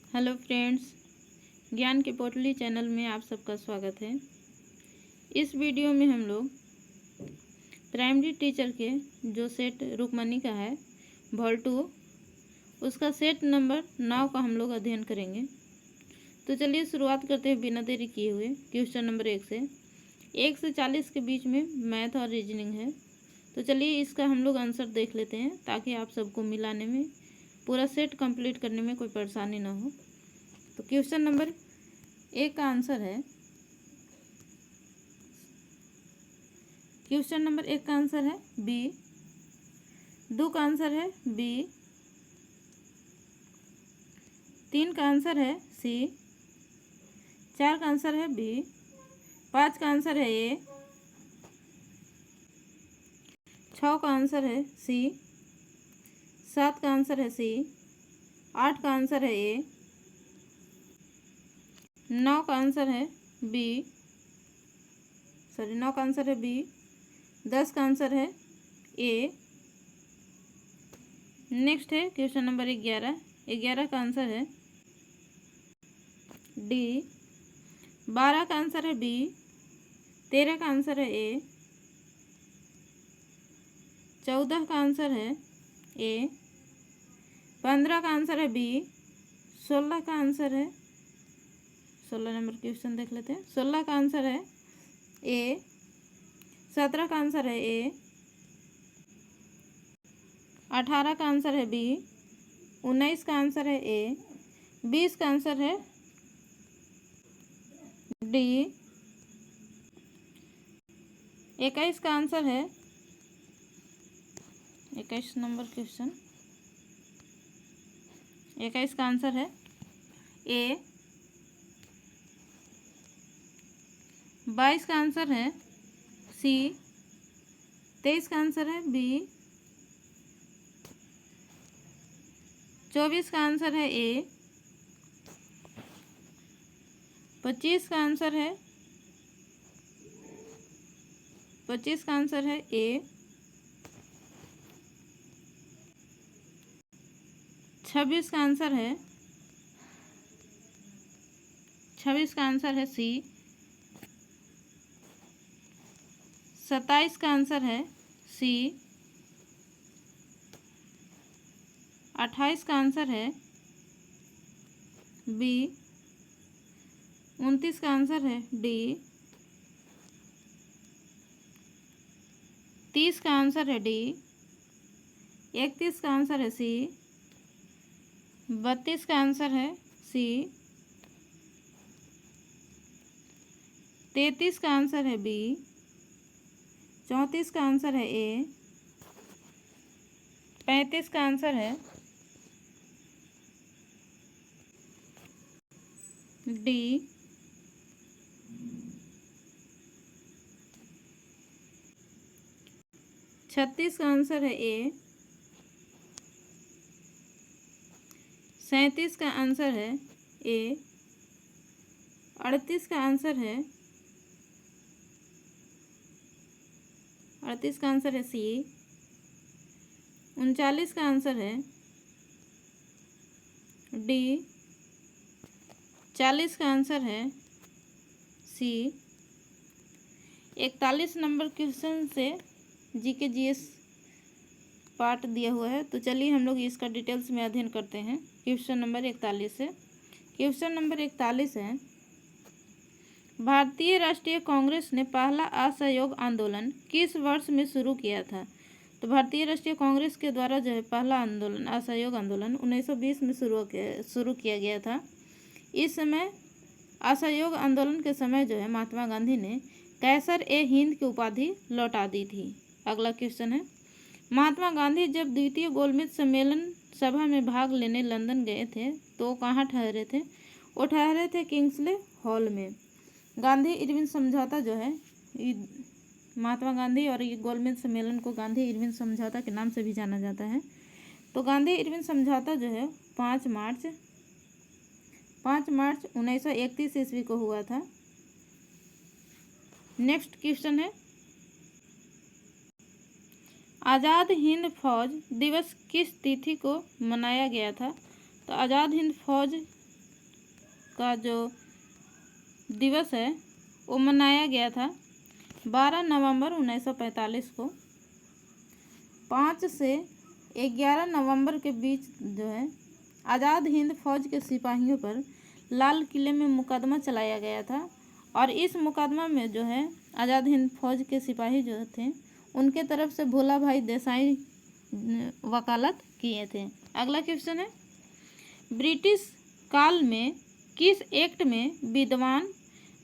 Hello friends, ज्ञान की पोटली चैनल में आप सबका स्वागत है। इस वीडियो में हम लोग प्राइमरी टीचर के जो सेट रुक्मणी का है भॉल 2 उसका सेट नंबर 9 का हम लोग अध्ययन करेंगे। तो चलिए शुरुआत करते हैं बिना देरी किए हुए क्वेश्चन नंबर 1 से। 1 से 40 के बीच में मैथ और रीजनिंग है। तो चलिए इसका हम लोग आंसर देख लेते हैं ताकि आप सबको मिलाने में, पूरा सेट कंप्लीट करने में कोई परेशानी ना हो। तो क्वेश्चन नंबर 1 का आंसर है, क्वेश्चन नंबर 1 का आंसर है बी। 2 का आंसर है बी। 3 का आंसर है सी। 4 का आंसर है बी। 5 का आंसर है ए। 6 का आंसर है सी। 7 का आंसर है सी। 8 का आंसर है ए। 9 का आंसर है बी। 9 का आंसर है बी। 10 का आंसर है ए। नेक्स्ट है क्वेश्चन नंबर 11। 11 का आंसर है डी। 12 का आंसर है बी। 13 का आंसर है ए। 14 का आंसर है ए। 15 का आंसर है बी। 16 का आंसर है, 16 नंबर क्वेश्चन देख लेते हैं। 16 का आंसर है ए। 17 का आंसर है ए। 18 का आंसर है बी। 19 का आंसर है ए। 20 का आंसर है डी। 21 का आंसर है, 21 नंबर क्वेश्चन, 21 का आंसर है ए। 22 का आंसर है सी। 23 का आंसर है बी। 24 का आंसर है ए। 25 का आंसर है, 25 का आंसर है ए। 26 का आंसर है, 26 का आंसर है सी। 27 का आंसर है सी। 28 का आंसर है बी। 29 का आंसर है डी। 30 का आंसर है डी। 31 का आंसर है सी। 32 का आंसर है सी। 33 का आंसर है बी। 34 का आंसर है ए। 35 का आंसर है डी। 36 का आंसर है ए। 37 का आंसर है ए। 38 का आंसर है, 38 का आंसर है सी। 39 का आंसर है डी। 40 का आंसर है सी। 41 नंबर क्वेश्चन से जीके जीएस पार्ट दिया हुआ है। तो चलिए हम लोग इसका डिटेल्स में अध्ययन करते हैं। क्वेश्चन नंबर 41 से, क्वेश्चन नंबर 41 है, भारतीय राष्ट्रीय कांग्रेस ने पहला असहयोग आंदोलन किस वर्ष में शुरू किया था? तो भारतीय राष्ट्रीय कांग्रेस के द्वारा जो है पहला आंदोलन, असहयोग आंदोलन 1920 में शुरू किया गया था। इस समय असहयोग आंदोलन के समय जो है महात्मा गांधी ने कैसर ए हिंद की उपाधि लौटा दी थी। अगला क्वेश्चन है, महात्मा गांधी जब द्वितीय गोलमेज सम्मेलन सभा में भाग लेने लंदन गए थे तो कहाँ ठहरे थे? वो ठहरे थे किंग्सले हॉल में। गांधी इरविन समझौता जो है, महात्मा गांधी और ये गोलमेज सम्मेलन को गांधी इरविन समझौता के नाम से भी जाना जाता है। तो गांधी इरविन समझौता जो है 5 मार्च 1931 ईस्वी को हुआ था। नेक्स्ट क्वेश्चन है, आज़ाद हिंद फौज दिवस किस तिथि को मनाया गया था? तो आज़ाद हिंद फौज का जो दिवस है वो मनाया गया था 12 नवंबर 1945 को। 5 से 11 नवंबर के बीच जो है आज़ाद हिंद फौज के सिपाहियों पर लाल किले में मुकदमा चलाया गया था और इस मुकदमा में जो है आज़ाद हिंद फौज के सिपाही जो थे उनके तरफ से भोला भाई देसाई वकालत किए थे। अगला क्वेश्चन है, ब्रिटिश काल में किस एक्ट में विद्वान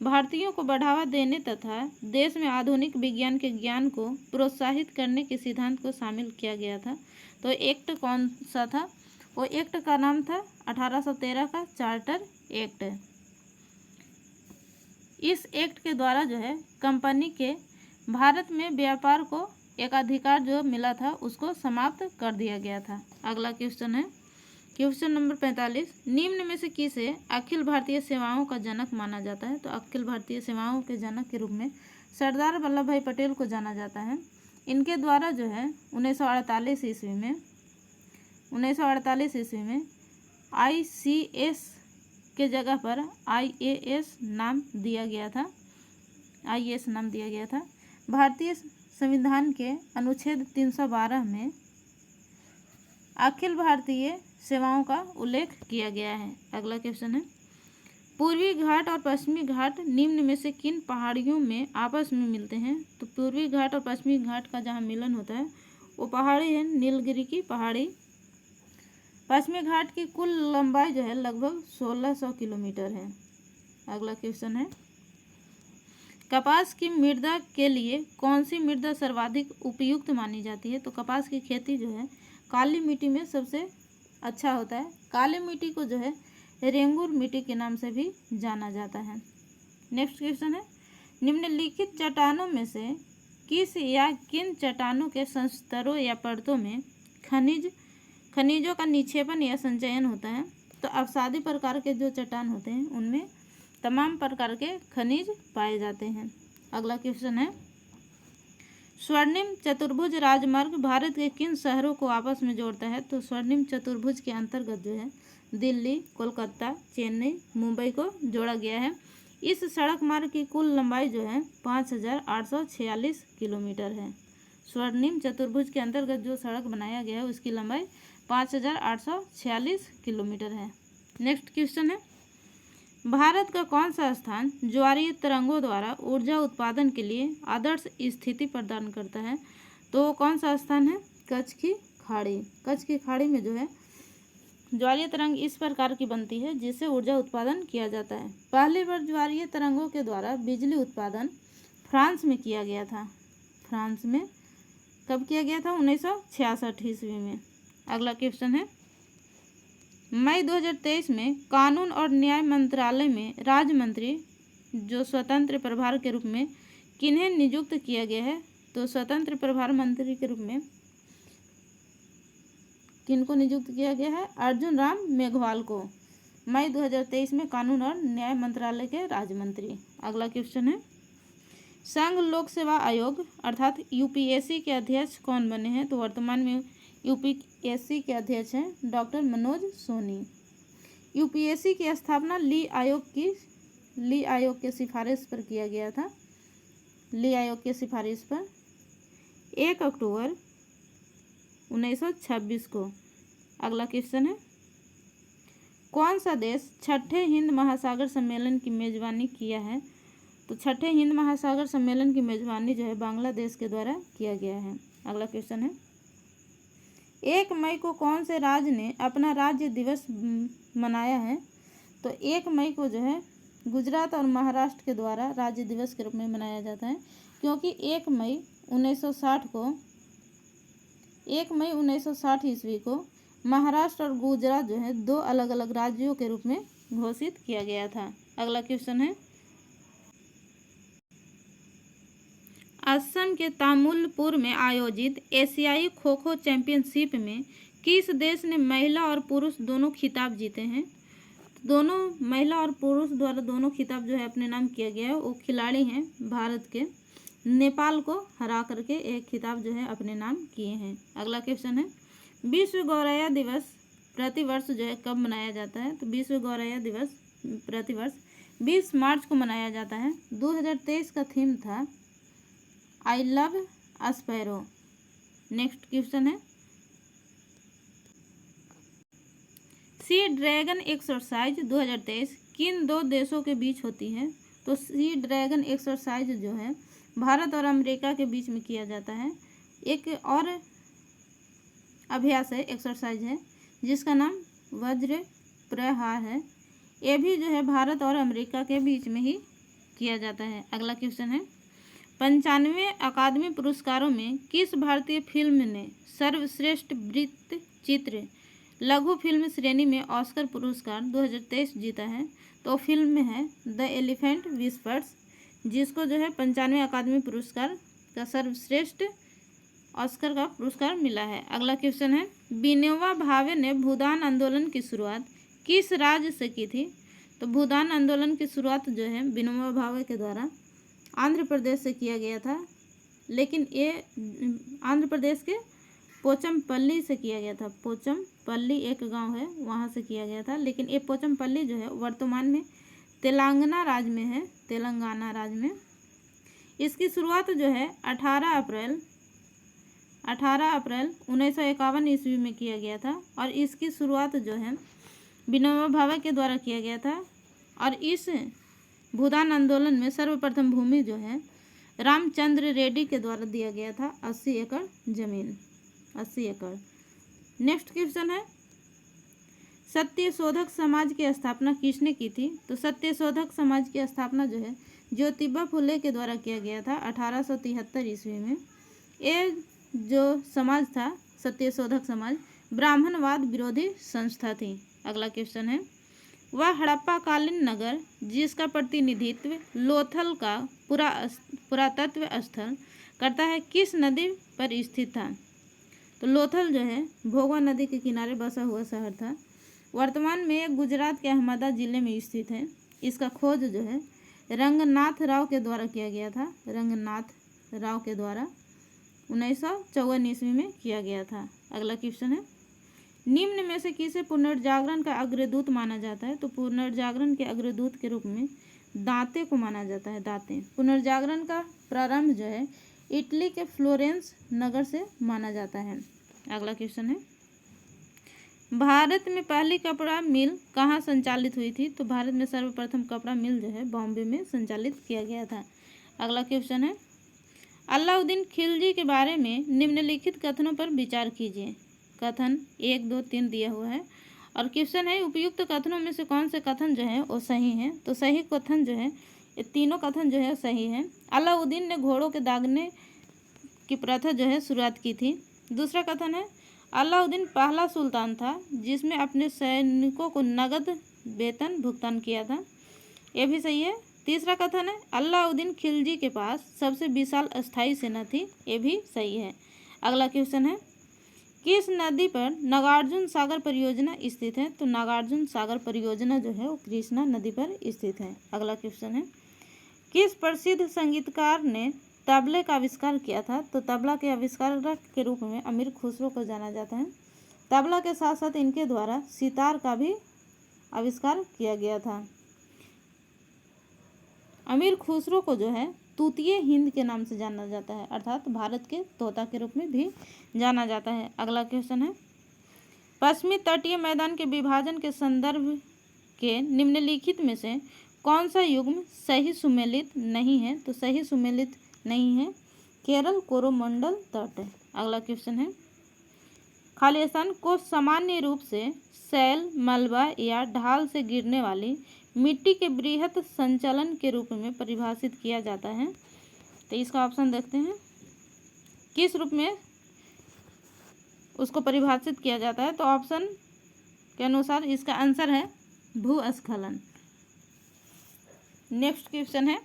भारतीयों को बढ़ावा देने तथा देश में आधुनिक विज्ञान के ज्ञान को प्रोत्साहित करने के सिद्धांत को शामिल किया गया था? तो एक्ट कौन सा था? वो एक्ट का नाम था 1813 का चार्टर एक्ट। इस एक्ट के द्वारा जो है कंपनी के भारत में व्यापार को एक अधिकार जो मिला था उसको समाप्त कर दिया गया था। अगला क्वेश्चन है, क्वेश्चन नंबर 45, निम्न में से किसे अखिल भारतीय सेवाओं का जनक माना जाता है? तो अखिल भारतीय सेवाओं के जनक के रूप में सरदार वल्लभ भाई पटेल को जाना जाता है। इनके द्वारा जो है 1948 ईस्वी में ICS के जगह पर IAS नाम दिया गया था। IAS नाम दिया गया था। भारतीय संविधान के अनुच्छेद 312 में अखिल भारतीय सेवाओं का उल्लेख किया गया है। अगला क्वेश्चन है, पूर्वी घाट और पश्चिमी घाट निम्न में से किन पहाड़ियों में आपस में मिलते हैं? तो पूर्वी घाट और पश्चिमी घाट का जहाँ मिलन होता है वो पहाड़ी है नीलगिरी की पहाड़ी। पश्चिमी घाट की कुल लंबाई जो है लगभग 1600 किलोमीटर है। अगला क्वेश्चन है, कपास की मृदा के लिए कौन सी मृदा सर्वाधिक उपयुक्त मानी जाती है? तो कपास की खेती जो है काली मिट्टी में सबसे अच्छा होता है। काली मिट्टी को जो है रेंगुर मिट्टी के नाम से भी जाना जाता है। नेक्स्ट क्वेश्चन है, निम्नलिखित चट्टानों में से किस या किन चट्टानों के संस्तरों या परतों में खनिजों का निक्षेपण या संचयन होता है? तो अवसादी प्रकार के जो चट्टान होते हैं उनमें तमाम प्रकार के खनिज पाए जाते हैं। अगला क्वेश्चन है, स्वर्णिम चतुर्भुज राजमार्ग भारत के किन शहरों को आपस में जोड़ता है? तो स्वर्णिम चतुर्भुज के अंतर्गत जो है दिल्ली, कोलकाता, चेन्नई, मुंबई को जोड़ा गया है। इस सड़क मार्ग की कुल लंबाई जो है 5846 किलोमीटर है। स्वर्णिम चतुर्भुज के अंतर्गत जो सड़क बनाया गया है उसकी लंबाई 5846 किलोमीटर है। नेक्स्ट क्वेश्चन है, भारत का कौन सा स्थान ज्वारीय तरंगों द्वारा ऊर्जा उत्पादन के लिए आदर्श स्थिति प्रदान करता है? तो कौन सा स्थान है? कच्छ की खाड़ी। कच्छ की खाड़ी में जो है ज्वारीय तरंग इस प्रकार की बनती है जिससे ऊर्जा उत्पादन किया जाता है। पहली बार ज्वारीय तरंगों के द्वारा बिजली उत्पादन फ्रांस में किया गया था। फ्रांस में कब किया गया था? 1966 ईस्वी में। अगला क्वेश्चन है, मई 2023 में कानून और न्याय मंत्रालय में राज्य मंत्री जो स्वतंत्र प्रभार के रूप में किन्हें नियुक्त किया गया है? तो स्वतंत्र प्रभार मंत्री के रूप में किनको नियुक्त किया गया है? अर्जुन राम मेघवाल को मई 2023 में कानून और न्याय मंत्रालय के राज्य मंत्री। अगला क्वेश्चन है, संघ लोक सेवा आयोग अर्थात UPSC के अध्यक्ष कौन बने हैं? तो वर्तमान में UPSC के अध्यक्ष हैं डॉक्टर मनोज सोनी। UPSC की स्थापना ली आयोग के सिफारिश पर किया गया था। ली आयोग के सिफारिश पर 1 अक्टूबर 1926 को। अगला क्वेश्चन है, कौन सा देश छठे हिंद महासागर सम्मेलन की मेजबानी किया है? तो छठे हिंद महासागर सम्मेलन की मेजबानी जो है बांग्लादेश के द्वारा किया गया है। अगला क्वेश्चन है, 1 मई को कौन से राज्य ने अपना राज्य दिवस मनाया है? तो 1 मई को जो है गुजरात और महाराष्ट्र के द्वारा राज्य दिवस के रूप में मनाया जाता है, क्योंकि 1 मई 1960 ईस्वी को महाराष्ट्र और गुजरात जो है 2 अलग अलग राज्यों के रूप में घोषित किया गया था। अगला क्वेश्चन है, असम के तामुलपुर में आयोजित एशियाई खो खो चैंपियनशिप में किस देश ने महिला और पुरुष दोनों खिताब जीते हैं? दोनों महिला और पुरुष द्वारा दोनों खिताब जो है अपने नाम किया गया है। वो खिलाड़ी हैं भारत के, नेपाल को हरा करके एक खिताब जो है अपने नाम किए हैं। अगला क्वेश्चन है, विश्व गौरैया दिवस प्रतिवर्ष जो है कब मनाया जाता है? तो विश्व गौरैया दिवस प्रतिवर्ष 20 मार्च को मनाया जाता है। 2023 का थीम था I love sparrow. Next question है, सी ड्रैगन एक्सरसाइज 2023 किन दो देशों के बीच होती है? तो सी ड्रैगन एक्सरसाइज जो है भारत और अमेरिका के बीच में किया जाता है। एक और अभ्यास है, एक्सरसाइज है, जिसका नाम वज्र प्रहार है। ये भी जो है भारत और अमेरिका के बीच में ही किया जाता है। अगला क्वेश्चन है, 95वें अकादमी पुरस्कारों में किस भारतीय फिल्म ने सर्वश्रेष्ठ वृत्त चित्र लघु फिल्म श्रेणी में ऑस्कर पुरस्कार 2023 जीता है? तो फिल्म में है द एलिफेंट विस्पर्स, जिसको जो है 95वें अकादमी पुरस्कार का सर्वश्रेष्ठ ऑस्कर का पुरस्कार मिला है। अगला क्वेश्चन है, विनोबा भावे ने भूदान आंदोलन की शुरुआत किस राज्य से की थी? तो भूदान आंदोलन की शुरुआत जो है विनोबा भावे के द्वारा आंध्र प्रदेश से किया गया था, लेकिन ये आंध्र प्रदेश के पोचमपल्ली से किया गया था। पोचमपल्ली एक गांव है, वहां से किया गया था, लेकिन ये पोचमपल्ली जो है वर्तमान में तेलंगाना राज्य में है, तेलंगाना राज्य में। इसकी शुरुआत जो है 18 अप्रैल 1951 ईस्वी में किया गया था, और इसकी शुरुआत जो है विनोबा भावे के द्वारा किया गया था। और इस भूदान आंदोलन में सर्वप्रथम भूमि जो है रामचंद्र रेड्डी के द्वारा दिया गया था, 80 एकड़ जमीन, 80 एकड़। नेक्स्ट क्वेश्चन है, सत्यशोधक समाज की स्थापना किसने की थी? तो सत्यशोधक समाज की स्थापना जो है ज्योतिबा फुले के द्वारा किया गया था 1873 ईस्वी में। ये जो समाज था सत्यशोधक समाज ब्राह्मणवाद विरोधी संस्था थी। अगला क्वेश्चन है, वह हड़प्पाकालीन नगर जिसका प्रतिनिधित्व लोथल का पुरातत्व स्थल करता है किस नदी पर स्थित था? तो लोथल जो है भोगवा नदी के किनारे बसा हुआ शहर था। वर्तमान में यह गुजरात के अहमदाबाद जिले में स्थित है। इसका खोज जो है रंगनाथ राव के द्वारा किया गया था, रंगनाथ राव के द्वारा 1954 ईस्वी में किया गया था। अगला क्वेश्चन है, निम्न में से किसे पुनर्जागरण का अग्रदूत माना जाता है? तो पुनर्जागरण के अग्रदूत के रूप में दांते को माना जाता है। दांते पुनर्जागरण का प्रारंभ जो है इटली के फ्लोरेंस नगर से माना जाता है। अगला क्वेश्चन है, भारत में पहली कपड़ा मिल कहाँ संचालित हुई थी? तो भारत में सर्वप्रथम कपड़ा मिल जो है बॉम्बे में संचालित किया गया था। अगला क्वेश्चन है, अलाउद्दीन खिलजी के बारे में निम्नलिखित कथनों पर विचार कीजिए। कथन 1, 2, 3 दिया हुआ है, और क्वेश्चन है उपयुक्त कथनों में से कौन से कथन जो है वो सही है? तो सही कथन जो है ये तीनों कथन जो है सही है। अलाउद्दीन ने घोड़ों के दागने की प्रथा जो है शुरुआत की थी। दूसरा कथन है, अलाउद्दीन पहला सुल्तान था जिसमें अपने सैनिकों को नगद वेतन भुगतान किया था, ये भी सही है। तीसरा कथन है, अलाउद्दीन खिलजी के पास सबसे विशाल अस्थायी सेना थी, ये भी सही है। अगला क्वेश्चन है, किस नदी पर नागार्जुन सागर परियोजना स्थित है? तो नागार्जुन सागर परियोजना जो है वो कृष्णा नदी पर स्थित है। अगला क्वेश्चन है, किस प्रसिद्ध संगीतकार ने तबले का आविष्कार किया था? तो तबला के आविष्कारक के रूप में अमीर खुसरो को जाना जाता है। तबला के साथ साथ इनके द्वारा सितार का भी आविष्कार किया गया था। अमीर खुसरो को जो है तूतीय हिंद के नाम से जाना जाता है, अर्थात भारत के तोता के रूप में भी जाना जाता है। अगला क्वेश्चन है, पश्चिमी तटीय मैदान के विभाजन के संदर्भ के निम्नलिखित में से कौन सा युग्म सही सुमेलित नहीं है? तो सही सुमेलित नहीं है केरल कोरोमंडल तट। अगला क्वेश्चन है, खाली स्थान को सामान्य रूप से शैल, मलबा या ढाल से गिरने वाली मिट्टी के बृहत संचलन के रूप में परिभाषित किया जाता है। तो इसका ऑप्शन देखते हैं, किस रूप में उसको परिभाषित किया जाता है? तो ऑप्शन के अनुसार इसका आंसर है भूस्खलन। नेक्स्ट क्वेश्चन है,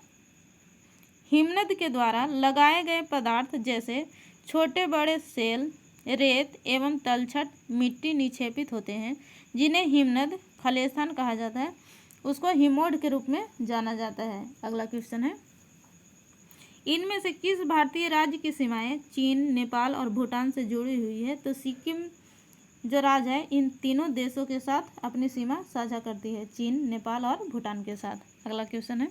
हिमनद के द्वारा लगाए गए पदार्थ जैसे छोटे बड़े सेल, रेत एवं तलछट मिट्टी निक्षेपित होते हैं जिन्हें हिमनद खलेस्थान कहा जाता है, उसको हिमोड के रूप में जाना जाता है। अगला क्वेश्चन है, इनमें से किस भारतीय राज्य की सीमाएं चीन, नेपाल और भूटान से जुड़ी हुई है? तो सिक्किम जो राज्य है इन तीनों देशों के साथ अपनी सीमा साझा करती है, चीन, नेपाल और भूटान के साथ। अगला क्वेश्चन है,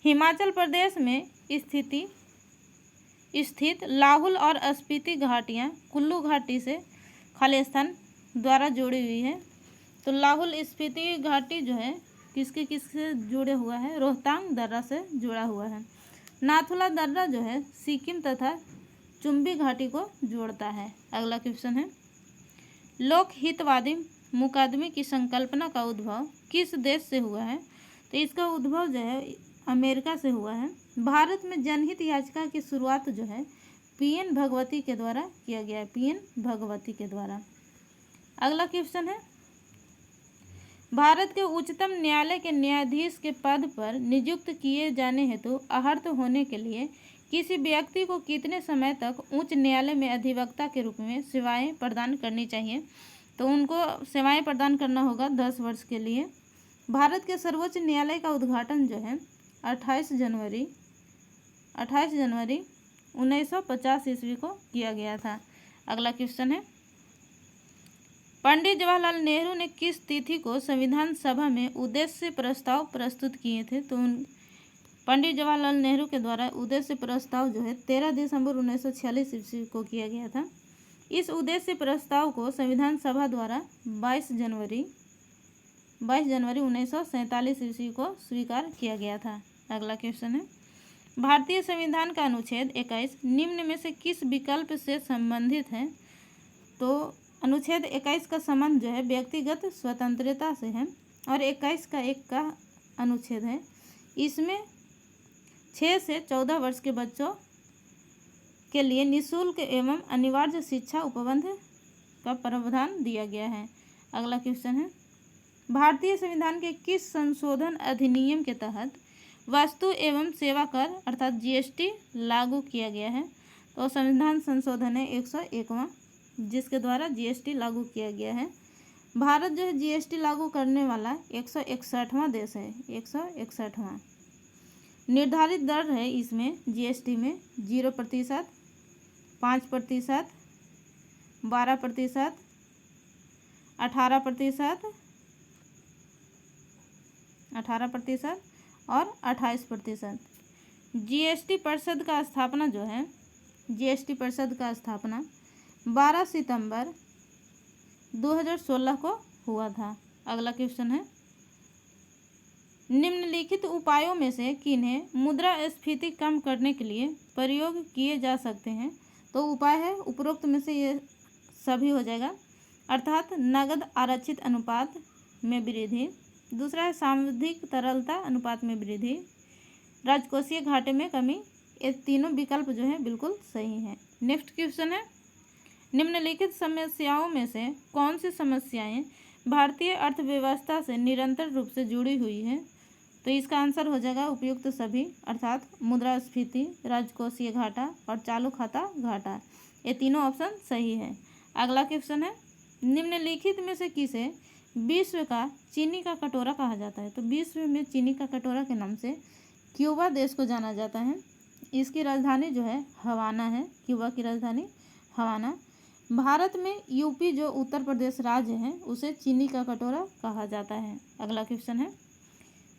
हिमाचल प्रदेश में स्थित लाहुल और स्पीति घाटियाँ कुल्लू घाटी से खालिस्तान द्वारा जुड़ी हुई है। तो लाहुल स्पीति घाटी जो है किससे जुड़े हुआ है? रोहतांग दर्रा से जुड़ा हुआ है। नाथुला दर्रा जो है सिक्किम तथा चुम्बी घाटी को जोड़ता है। अगला क्वेश्चन है, लोक हितवादी मुकदमे की संकल्पना का उद्भव किस देश से हुआ है? तो इसका उद्भव जो है अमेरिका से हुआ है। भारत में जनहित याचिका की शुरुआत जो है पीएन भगवती के द्वारा किया गया है, पीएन भगवती के द्वारा। अगला क्वेश्चन है, भारत के उच्चतम न्यायालय के न्यायाधीश के पद पर नियुक्त किए जाने हेतु अहर्त होने के लिए किसी व्यक्ति को कितने समय तक उच्च न्यायालय में अधिवक्ता के रूप में सेवाएं प्रदान करनी चाहिए? तो उनको सेवाएं प्रदान करना होगा 10 वर्ष के लिए। भारत के सर्वोच्च न्यायालय का उद्घाटन जो है 28 जनवरी 1950 ईस्वी को किया गया था। अगला क्वेश्चन है, पंडित जवाहरलाल नेहरू ने किस तिथि को संविधान सभा में उद्देश्य प्रस्ताव प्रस्तुत किए थे? तो पंडित जवाहरलाल नेहरू के द्वारा उद्देश्य प्रस्ताव जो है 13 दिसंबर 1946 ईस्वी को किया गया था। इस उद्देश्य प्रस्ताव को संविधान सभा द्वारा 22 जनवरी 1947 ईस्वी को स्वीकार किया गया था। अगला क्वेश्चन है, भारतीय संविधान का अनुच्छेद 21 निम्न में से किस विकल्प से संबंधित है? तो अनुच्छेद 21 का संबंध जो है व्यक्तिगत स्वतंत्रता से है और 21 का 1 का अनुच्छेद है। इसमें 6 से 14 वर्ष के बच्चों के लिए निःशुल्क एवं अनिवार्य शिक्षा उपबंध का प्रावधान दिया गया है। अगला क्वेश्चन है, भारतीय संविधान के किस संशोधन अधिनियम के तहत वस्तु एवं सेवा कर अर्थात जीएसटी लागू किया गया है? तो संविधान संशोधन है 101वां, जिसके द्वारा जीएसटी लागू किया गया है। भारत जो है जीएसटी लागू करने वाला 161वां देश है, 161वां। निर्धारित दर है इसमें जीएसटी में 0%, 5%, 12%, 18% और 28%। जीएसटी परिषद का स्थापना जो है जीएसटी परिषद का स्थापना 12 सितंबर 2016 को हुआ था। अगला क्वेश्चन है, निम्नलिखित उपायों में से किन्हें मुद्रास्फीति कम करने के लिए प्रयोग किए जा सकते हैं? तो उपाय है उपरोक्त में से ये सभी हो जाएगा, अर्थात नगद आरक्षित अनुपात में वृद्धि, दूसरा है सावधिक तरलता अनुपात में वृद्धि, राजकोषीय घाटे में कमी। ये तीनों विकल्प जो है बिल्कुल सही हैं। नेक्स्ट क्वेश्चन है, निम्नलिखित समस्याओं में से कौन सी समस्याएं भारतीय अर्थव्यवस्था से निरंतर रूप से जुड़ी हुई है? तो इसका आंसर हो जाएगा उपयुक्त सभी, अर्थात मुद्रास्फीति, राजकोषीय घाटा और चालू खाता घाटा। ये तीनों ऑप्शन सही है। अगला क्वेश्चन है, निम्नलिखित में से किसे विश्व का चीनी का कटोरा कहा जाता है? तो विश्व में चीनी का कटोरा के नाम से क्यूबा देश को जाना जाता है। इसकी राजधानी जो है हवाना है, क्यूबा की राजधानी हवाना। भारत में यूपी जो उत्तर प्रदेश राज्य है उसे चीनी का कटोरा कहा जाता है। अगला क्वेश्चन है,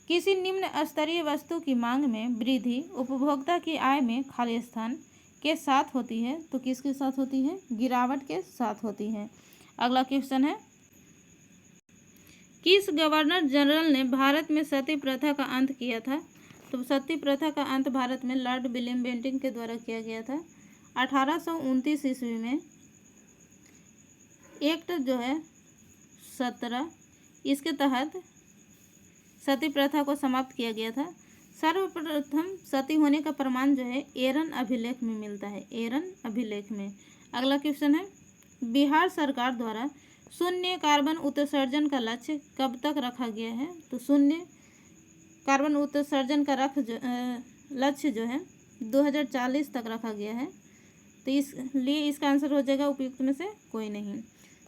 किसी निम्न स्तरीय वस्तु की मांग में वृद्धि उपभोक्ता की आय में खालिस्तान के साथ होती है? तो किसके साथ होती है? गिरावट के साथ होती है। अगला क्वेश्चन है, किस गवर्नर जनरल ने भारत में सती प्रथा का अंत किया था? तो सती प्रथा का अंत भारत में लॉर्ड विलियम बेंटिंक के द्वारा किया गया था 1829 ईस्वी में। एक्ट जो है 17 इसके तहत सती प्रथा को समाप्त किया गया था। सर्वप्रथम सती होने का प्रमाण जो है एरन अभिलेख में मिलता है, एरन अभिलेख में। अगला क्वेश्चन है, बिहार सरकार द्वारा शून्य कार्बन उत्सर्जन का लक्ष्य कब तक रखा गया है? तो शून्य कार्बन उत्सर्जन का लक्ष्य जो है 2040 तक रखा गया है। तो इसलिए इसका आंसर हो जाएगा उपयुक्त में से कोई नहीं।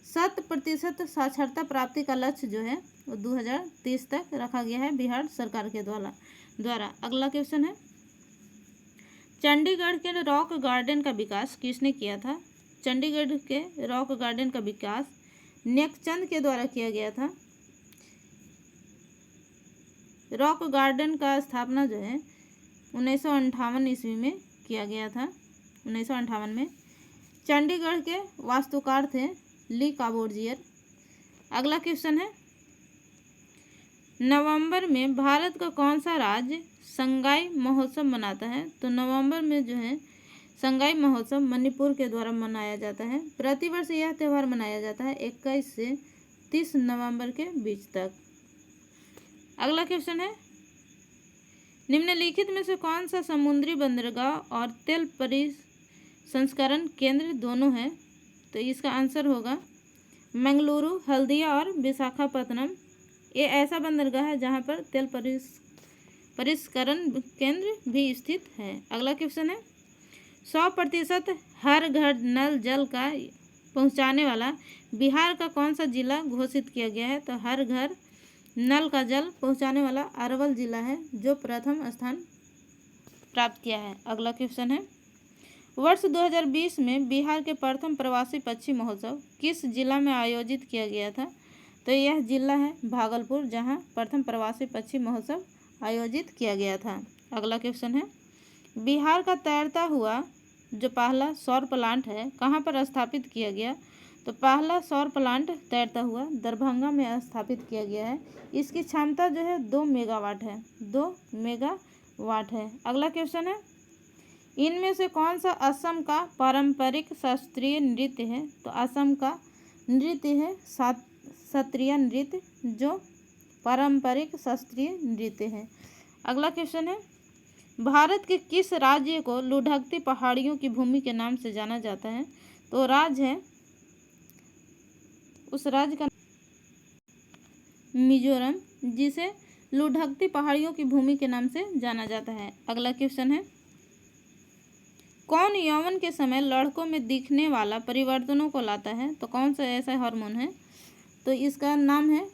100% साक्षरता प्राप्ति का लक्ष्य जो है वो 2030 तक रखा गया है बिहार सरकार के द्वारा। अगला क्वेश्चन है, चंडीगढ़ के रॉक गार्डन का विकास किसने किया था? चंडीगढ़ के रॉक गार्डन का विकास नेकचंद के द्वारा किया गया था। रॉक गार्डन का स्थापना जो है 1958 ईस्वी में किया गया था। 1958 में। चंडीगढ़ के वास्तुकार थे ली काबोर्जियर। अगला क्वेश्चन है, नवंबर में भारत का कौन सा राज्य संगाई महोत्सव मनाता है? तो नवंबर में जो है संगाई महोत्सव मणिपुर के द्वारा मनाया जाता है। प्रतिवर्ष यह त्यौहार मनाया जाता है 21 से 30 नवंबर के बीच तक। अगला क्वेश्चन है, निम्नलिखित में से कौन सा समुद्री बंदरगाह और तेल परिसंस्करण केंद्र दोनों है? तो इसका आंसर होगा मंगलुरु, हल्दिया और विशाखापत्तनम। ये ऐसा बंदरगाह है जहाँ पर तेल परिष्करण केंद्र भी स्थित है। अगला क्वेश्चन है, 100% हर घर नल जल का पहुँचाने वाला बिहार का कौन सा जिला घोषित किया गया है? तो हर घर नल का जल पहुँचाने वाला अरवल जिला है जो प्रथम स्थान प्राप्त किया है। अगला क्वेश्चन है, वर्ष 2020 में बिहार के प्रथम प्रवासी पक्षी महोत्सव किस जिला में आयोजित किया गया था? तो यह जिला है भागलपुर, जहां प्रथम प्रवासी पक्षी महोत्सव आयोजित किया गया था। अगला क्वेश्चन है, बिहार का तैरता हुआ जो पहला सौर प्लांट है कहां पर स्थापित किया गया? तो पहला सौर प्लांट तैरता हुआ दरभंगा में स्थापित किया गया है। इसकी क्षमता जो है 2 मेगावाट है। 2 मेगावाट है। अगला क्वेश्चन है, इनमें से कौन सा असम का पारंपरिक शास्त्रीय नृत्य है? तो असम का नृत्य है सत्रिया नृत्य, जो पारंपरिक शास्त्रीय नृत्य है। अगला क्वेश्चन है, भारत के किस राज्य को लुढ़कती पहाड़ियों की भूमि के नाम से जाना जाता है? तो राज्य है, उस राज्य का मिजोरम, जिसे लुढ़कती पहाड़ियों की भूमि के नाम से जाना जाता है। अगला क्वेश्चन है, कौन यौवन के समय लड़कों में दिखने वाला परिवर्तनों को लाता है? तो कौन सा ऐसा हार्मोन है? तो इसका नाम है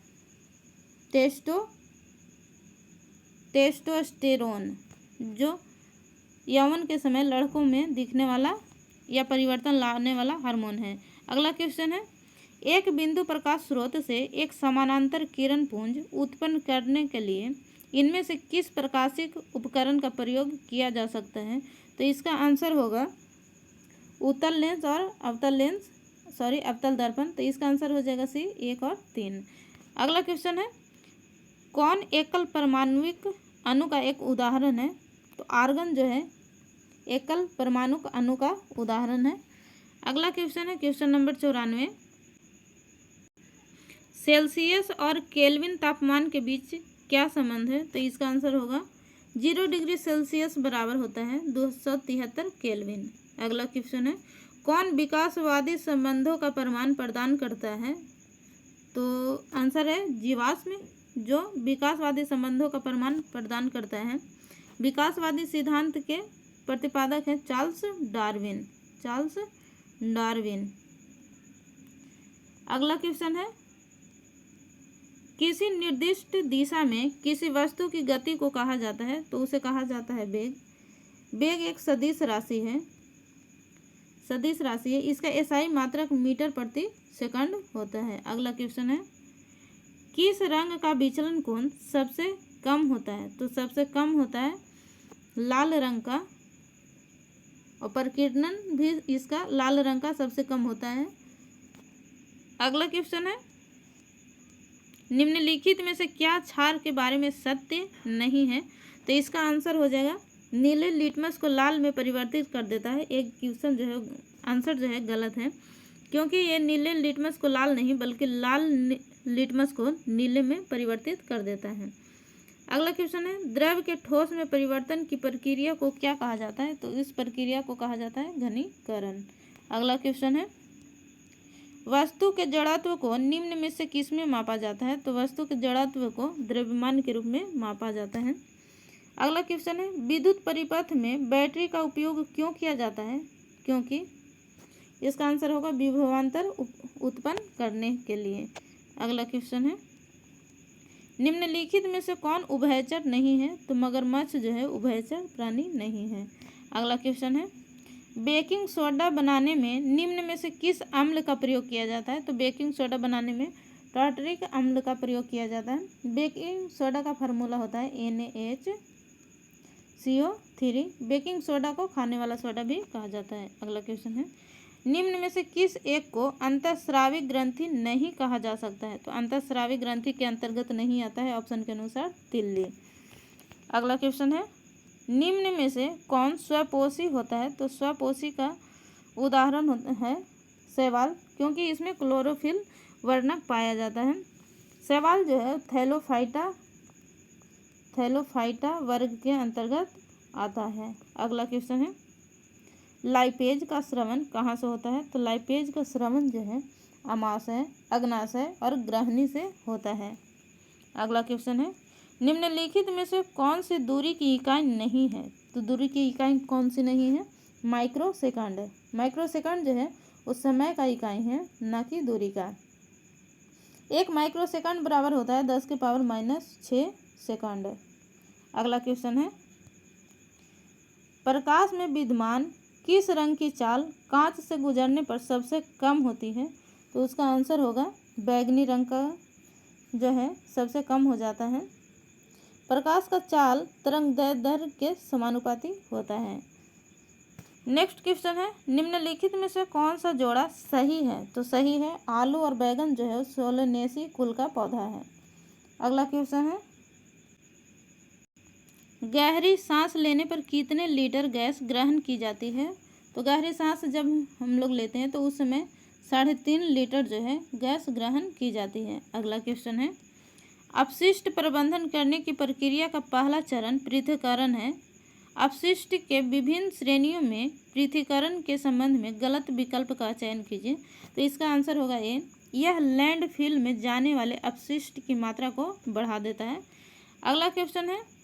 टेस्टोस्टेरोन, जो यौवन के समय लड़कों में दिखने वाला या परिवर्तन लाने वाला हार्मोन है। अगला क्वेश्चन है, एक बिंदु प्रकाश स्रोत से एक समानांतर किरण पुंज उत्पन्न करने के लिए इनमें से किस प्रकाशिक उपकरण का प्रयोग किया जा सकता है? तो इसका आंसर होगा उत्तल लेंस और अवतल दर्पण। तो इसका आंसर हो जाएगा सी 1 और 3। अगला क्वेश्चन है, कौन एकल परमाणुविक अणु का एक उदाहरण है? तो आर्गन जो है एकल परमाणु अणु का उदाहरण है। अगला क्वेश्चन है क्वेश्चन नंबर 94, सेल्सियस और केल्विन तापमान के बीच क्या संबंध है? तो इसका आंसर होगा 0 डिग्री सेल्सियस बराबर होता है 273 केल्विन। अगला क्वेश्चन है, कौन विकासवादी संबंधों का प्रमाण प्रदान करता है? तो आंसर है जीवाश्म, जो विकासवादी संबंधों का प्रमाण प्रदान करता है। विकासवादी सिद्धांत के प्रतिपादक हैं चार्ल्स डार्विन। अगला क्वेश्चन है, किसी निर्दिष्ट दिशा में किसी वस्तु की गति को कहा जाता है? तो उसे कहा जाता है वेग। वेग एक सदिश राशि है। इसका एसआई मात्रक मीटर प्रति सेकंड होता है। अगला क्वेश्चन है, किस रंग का विचलन कोण सबसे कम होता है? तो सबसे कम होता है लाल रंग का, और प्रकीर्णन भी इसका लाल रंग का सबसे कम होता है। अगला क्वेश्चन है, निम्नलिखित में से क्या क्षार के बारे में सत्य नहीं है? तो इसका आंसर हो जाएगा नीले लिटमस को लाल में परिवर्तित कर देता है। एक क्वेश्चन जो है आंसर जो है गलत है, क्योंकि ये नीले लिटमस को लाल नहीं बल्कि लाल लिटमस को नीले में परिवर्तित कर देता है। अगला क्वेश्चन है, द्रव के ठोस में परिवर्तन की प्रक्रिया को क्या कहा जाता है? तो इस प्रक्रिया को कहा जाता है घनीकरण। अगला क्वेश्चन है, वस्तु के जड़त्व को निम्न में से किस में मापा जाता है? तो वस्तु के जड़त्व को द्रव्यमान के रूप में मापा जाता है। अगला क्वेश्चन है, विद्युत परिपथ में बैटरी का उपयोग क्यों किया जाता है? क्योंकि इसका आंसर होगा विभवांतर उत्पन्न करने के लिए। अगला क्वेश्चन है, निम्नलिखित में से कौन उभयचर नहीं है? तो मगरमच्छ जो है उभयचर प्राणी नहीं है। अगला क्वेश्चन है, बेकिंग सोडा बनाने में निम्न में से किस अम्ल का प्रयोग किया जाता है? तो बेकिंग सोडा बनाने में टार्टरिक अम्ल का प्रयोग किया जाता है। बेकिंग सोडा का फार्मूला होता है NaHCO3। बेकिंग सोडा को खाने वाला सोडा भी कहा जाता है। अगला क्वेश्चन है, निम्न में से किस एक को अंतःस्रावी ग्रंथि नहीं कहा जा सकता है? तो अंतःस्रावी ग्रंथि के अंतर्गत नहीं आता है ऑप्शन के अनुसार तिल्ली। अगला क्वेश्चन है, निम्न में से कौन स्वपोषी होता है? तो स्वपोषी का उदाहरण है शैवाल, क्योंकि इसमें क्लोरोफिल वर्णक पाया जाता है। शैवाल जो है थैलोफाइटा वर्ग के अंतर्गत आता है। अगला क्वेश्चन है, लाइपेज का स्रवण कहाँ से होता है? तो लाइपेज का स्रवण जो है अमाशय, अग्नाशय और ग्रहणी से होता है। अगला क्वेश्चन है, निम्नलिखित में से कौन सी दूरी की इकाई नहीं है? तो दूरी की इकाई कौन सी नहीं है? माइक्रोसेकंड। माइक्रोसेकंड जो है उस समय का इकाई है, न कि दूरी का। 1 माइक्रोसेकंड बराबर होता है 10⁻⁻6 सेकंड। अगला क्वेश्चन है, प्रकाश में विद्यमान किस रंग की चाल कांच से गुजरने पर सबसे कम होती है? तो उसका आंसर होगा बैगनी रंग का जो है सबसे कम हो जाता है। प्रकाश का चाल तरंग दैर्ध्य के समानुपाती होता है। नेक्स्ट क्वेश्चन है, निम्नलिखित में से कौन सा जोड़ा सही है? तो सही है आलू और बैगन जो है सोलनेसी कुल का पौधा है। अगला क्वेश्चन है, गहरी सांस लेने पर कितने लीटर गैस ग्रहण की जाती है? तो गहरी सांस जब हम लोग लेते हैं तो उस समय 3.5 लीटर जो है गैस ग्रहण की जाती है। अगला क्वेश्चन है, अपशिष्ट प्रबंधन करने की प्रक्रिया का पहला चरण पृथक्करण है। अपशिष्ट के विभिन्न श्रेणियों में पृथक्करण के संबंध में गलत विकल्प का चयन कीजिए। तो इसका आंसर होगा ए, यह लैंडफिल में जाने वाले अपशिष्ट की मात्रा को बढ़ा देता है। अगला क्वेश्चन है,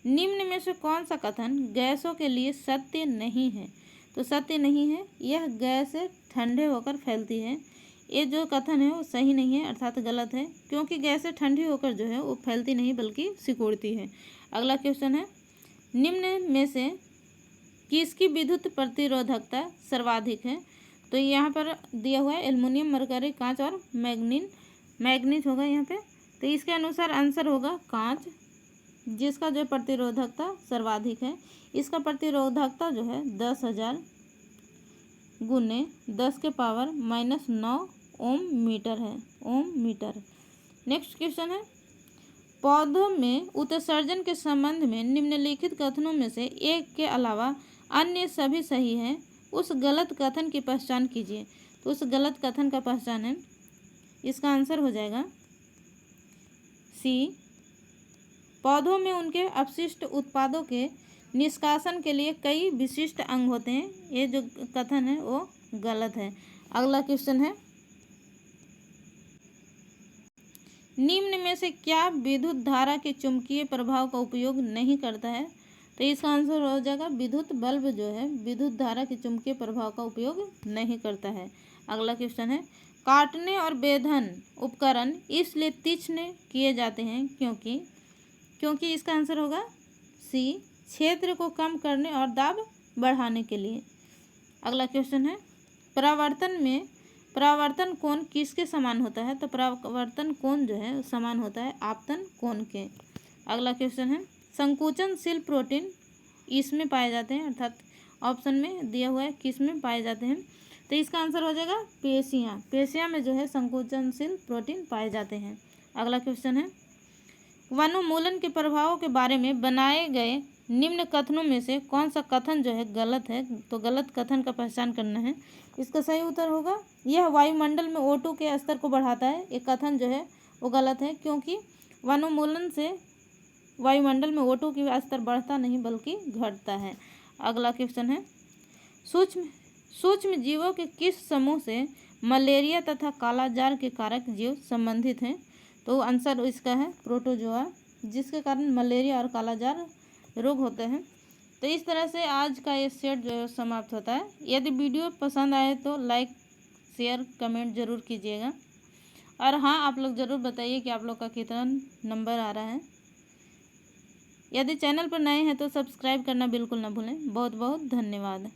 निम्न में से कौन सा कथन गैसों के लिए सत्य नहीं है? तो सत्य नहीं है, यह गैस ठंडे होकर फैलती है। ये जो कथन है वो सही नहीं है, अर्थात गलत है, क्योंकि गैसें ठंडी होकर जो है वो फैलती नहीं बल्कि सिकुड़ती है। अगला क्वेश्चन है, निम्न में से किसकी विद्युत प्रतिरोधकता सर्वाधिक है? तो यहाँ पर दिया हुआ है एल्युमिनियम, मरकरी, कांच और मैग्नीज होगा यहाँ पे। तो इसके अनुसार आंसर होगा कांच, जिसका जो प्रतिरोधकता सर्वाधिक है। इसका प्रतिरोधकता जो है 10,000 गुने 10⁻⁻9 ओम मीटर है, ओम मीटर। नेक्स्ट क्वेश्चन है, पौधों में उत्सर्जन के संबंध में निम्नलिखित कथनों में से एक के अलावा अन्य सभी सही हैं, उस गलत कथन की पहचान कीजिए। तो उस गलत कथन का पहचान है, इसका आंसर हो जाएगा सी, पौधों में उनके अपशिष्ट उत्पादों के निष्कासन के लिए कई विशिष्ट अंग होते हैं। ये जो कथन है वो गलत है। अगला क्वेश्चन है, निम्न में से क्या विद्युत धारा के चुंबकीय प्रभाव का उपयोग नहीं करता है? तो इसका आंसर हो जाएगा विद्युत बल्ब जो है विद्युत धारा के चुंबकीय प्रभाव का उपयोग नहीं करता है। अगला क्वेश्चन है, काटने और बेधन उपकरण इसलिए तीक्ष्ण किए जाते हैं क्योंकि इसका आंसर होगा सी, क्षेत्र को कम करने और दाब बढ़ाने के लिए। अगला क्वेश्चन है, परावर्तन कोण किसके समान होता है? तो परावर्तन कोण जो है समान होता है आपतन कोण के। अगला क्वेश्चन है, संकुचनशील प्रोटीन इसमें पाए जाते हैं, अर्थात ऑप्शन में दिया हुआ है किस में पाए जाते हैं? तो इसका आंसर हो जाएगा पेशियाँ में जो है संकुचनशील प्रोटीन पाए जाते हैं। अगला क्वेश्चन है, वनोन्मूलन के प्रभावों के बारे में बनाए गए निम्न कथनों में से कौन सा कथन जो है गलत है? तो गलत कथन का पहचान करना है। इसका सही उत्तर होगा यह वायुमंडल में O2 के स्तर को बढ़ाता है। एक कथन जो है वो गलत है, क्योंकि वनोन्मूलन से वायुमंडल में O2 का स्तर बढ़ता नहीं बल्कि घटता है। अगला क्वेश्चन है, सूक्ष्म जीवों के किस समूह से मलेरिया तथा कालाजार के कारक जीव संबंधित हैं? तो आंसर इसका है प्रोटोजोआ, जिसके कारण मलेरिया और कालाजार रोग होते हैं। तो इस तरह से आज का ये सेट जो है समाप्त होता है। यदि वीडियो पसंद आए तो लाइक, शेयर, कमेंट जरूर कीजिएगा। और हाँ, आप लोग ज़रूर बताइए कि आप लोग का कितना नंबर आ रहा है। यदि चैनल पर नए हैं तो सब्सक्राइब करना बिल्कुल ना भूलें। बहुत बहुत धन्यवाद।